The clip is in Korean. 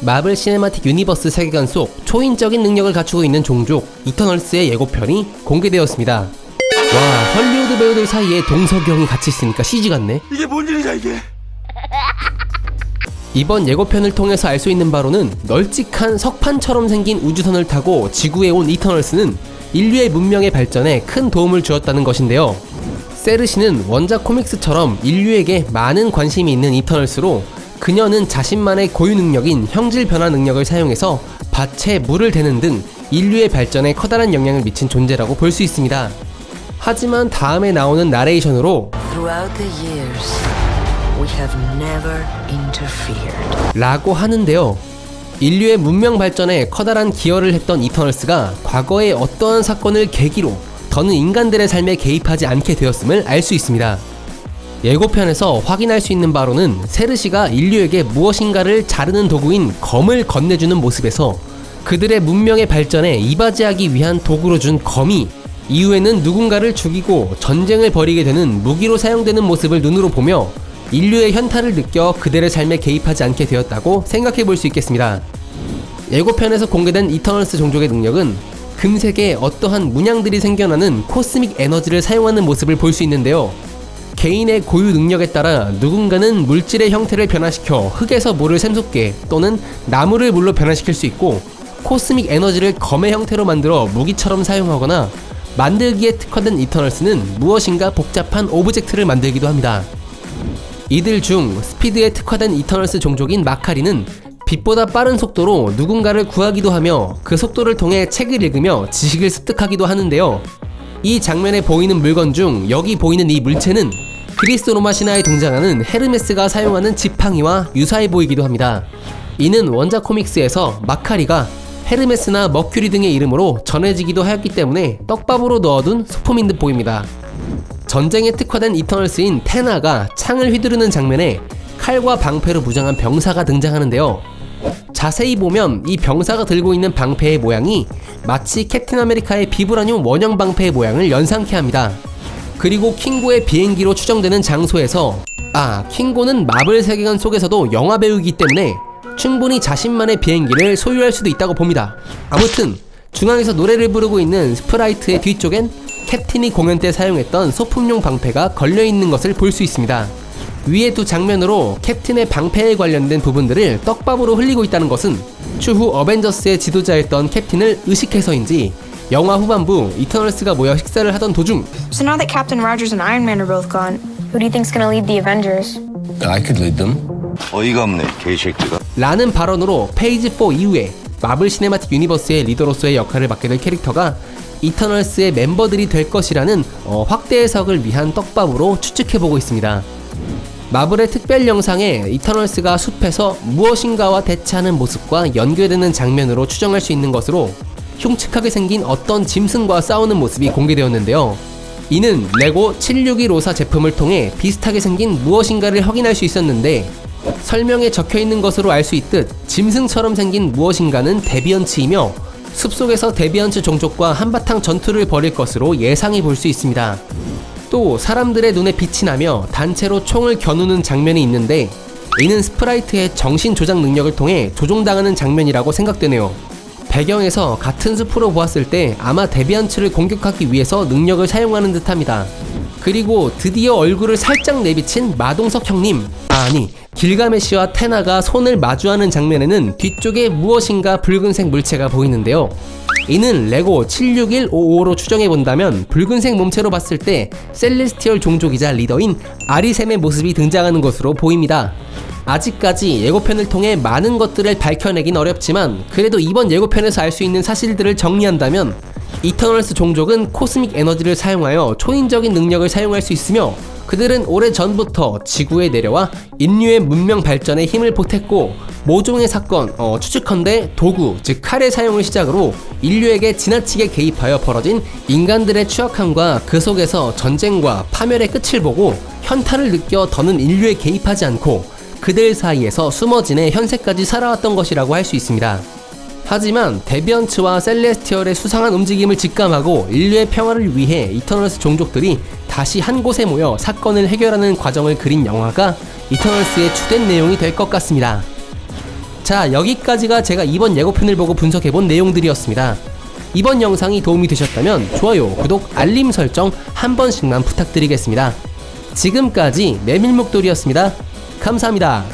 마블 시네마틱 유니버스 세계관 속 초인적인 능력을 갖추고 있는 종족 이터널스의 예고편이 공개되었습니다. 와, 헐리우드 배우들 사이에 동석이 형이 같이 있으니까 CG 같네. 이게 뭔 일이냐 이게. 이번 예고편을 통해서 알 수 있는 바로는 널찍한 석판처럼 생긴 우주선을 타고 지구에 온 이터널스는 인류의 문명의 발전에 큰 도움을 주었다는 것인데요. 세르시는 원작 코믹스처럼 인류에게 많은 관심이 있는 이터널스로 그녀는 자신만의 고유 능력인 형질 변화 능력을 사용해서 밭에 물을 대는 등 인류의 발전에 커다란 영향을 미친 존재라고 볼 수 있습니다. 하지만 다음에 나오는 나레이션으로 Throughout the years, we have never interfered. 라고 하는데요. 인류의 문명 발전에 커다란 기여를 했던 이터널스가 과거의 어떠한 사건을 계기로 더는 인간들의 삶에 개입하지 않게 되었음을 알 수 있습니다. 예고편에서 확인할 수 있는 바로는 세르시가 인류에게 무엇인가를 자르는 도구인 검을 건네주는 모습에서 그들의 문명의 발전에 이바지하기 위한 도구로 준 검이 이후에는 누군가를 죽이고 전쟁을 벌이게 되는 무기로 사용되는 모습을 눈으로 보며 인류의 현타를 느껴 그들의 삶에 개입하지 않게 되었다고 생각해 볼 수 있겠습니다. 예고편에서 공개된 이터널스 종족의 능력은 금색에 어떠한 문양들이 생겨나는 코스믹 에너지를 사용하는 모습을 볼 수 있는데요. 개인의 고유 능력에 따라 누군가는 물질의 형태를 변화시켜 흙에서 물을 샘솟게 또는 나무를 물로 변화시킬 수 있고, 코스믹 에너지를 검의 형태로 만들어 무기처럼 사용하거나 만들기에 특화된 이터널스는 무엇인가 복잡한 오브젝트를 만들기도 합니다. 이들 중 스피드에 특화된 이터널스 종족인 마카리는 빛보다 빠른 속도로 누군가를 구하기도 하며 그 속도를 통해 책을 읽으며 지식을 습득하기도 하는데요. 이 장면에 보이는 물건 중 여기 보이는 이 물체는 그리스 로마 신화에 등장하는 헤르메스가 사용하는 지팡이와 유사해 보이기도 합니다. 이는 원작 코믹스에서 마카리가 헤르메스나 머큐리 등의 이름으로 전해지기도 하였기 때문에 떡밥으로 넣어둔 소품인 듯 보입니다. 전쟁에 특화된 이터널스인 테나가 창을 휘두르는 장면에 칼과 방패로 무장한 병사가 등장하는데요. 자세히 보면 이 병사가 들고 있는 방패의 모양이 마치 캡틴 아메리카의 비브라늄 원형 방패의 모양을 연상케 합니다. 그리고 킹고의 비행기로 추정되는 장소에서 킹고는 마블 세계관 속에서도 영화 배우이기 때문에 충분히 자신만의 비행기를 소유할 수도 있다고 봅니다. 아무튼 중앙에서 노래를 부르고 있는 스프라이트의 뒤쪽엔 캡틴이 공연 때 사용했던 소품용 방패가 걸려있는 것을 볼 수 있습니다. 위의 두 장면으로 캡틴의 방패에 관련된 부분들을 떡밥으로 흘리고 있다는 것은 추후 어벤져스의 지도자였던 캡틴을 의식해서인지 영화 후반부 이터널스가 모여 식사를 하던 도중 So now that Captain Rogers and Iron Man are both gone, who do you think's gonna lead the Avengers? I could lead them. 어이가 없네, 개새끼가. 라는 발언으로 페이지 4 이후에 마블 시네마틱 유니버스의 리더로서의 역할을 맡게 될 캐릭터가 이터널스의 멤버들이 될 것이라는 확대 해석을 위한 떡밥으로 추측해보고 있습니다. 마블의 특별 영상에 이터널스가 숲에서 무엇인가와 대치하는 모습과 연결되는 장면으로 추정할 수 있는 것으로 흉측하게 생긴 어떤 짐승과 싸우는 모습이 공개되었는데요. 이는 레고 76154 제품을 통해 비슷하게 생긴 무엇인가를 확인할 수 있었는데, 설명에 적혀있는 것으로 알 수 있듯 짐승처럼 생긴 무엇인가는 데비언츠이며 숲속에서 데비언츠 종족과 한바탕 전투를 벌일 것으로 예상해 볼 수 있습니다. 또 사람들의 눈에 빛이 나며 단체로 총을 겨누는 장면이 있는데, 이는 스프라이트의 정신 조작 능력을 통해 조종당하는 장면이라고 생각되네요. 배경에서 같은 숲으로 보았을 때 아마 데비언츠를 공격하기 위해서 능력을 사용하는 듯합니다. 그리고 드디어 얼굴을 살짝 내비친 마동석 형님, 길가메시와 테나가 손을 마주하는 장면에는 뒤쪽에 무엇인가 붉은색 물체가 보이는데요. 이는 레고 76155로 추정해본다면 붉은색 몸체로 봤을 때 셀레스티얼 종족이자 리더인 아리셈의 모습이 등장하는 것으로 보입니다. 아직까지 예고편을 통해 많은 것들을 밝혀내긴 어렵지만 그래도 이번 예고편에서 알 수 있는 사실들을 정리한다면 이터널스 종족은 코스믹 에너지를 사용하여 초인적인 능력을 사용할 수 있으며 그들은 오래전부터 지구에 내려와 인류의 문명 발전에 힘을 보탰고 모종의 사건, 추측컨대 도구, 즉 칼의 사용을 시작으로 인류에게 지나치게 개입하여 벌어진 인간들의 추악함과 그 속에서 전쟁과 파멸의 끝을 보고 현타를 느껴 더는 인류에 개입하지 않고 그들 사이에서 숨어 지내 현세까지 살아왔던 것이라고 할 수 있습니다. 하지만 데비언츠와 셀레스티얼의 수상한 움직임을 직감하고 인류의 평화를 위해 이터널스 종족들이 다시 한 곳에 모여 사건을 해결하는 과정을 그린 영화가 이터널스의 주된 내용이 될 것 같습니다. 자, 여기까지가 제가 이번 예고편을 보고 분석해본 내용들이었습니다. 이번 영상이 도움이 되셨다면 좋아요, 구독, 알림 설정 한 번씩만 부탁드리겠습니다. 지금까지 메밀목도리였습니다. 감사합니다.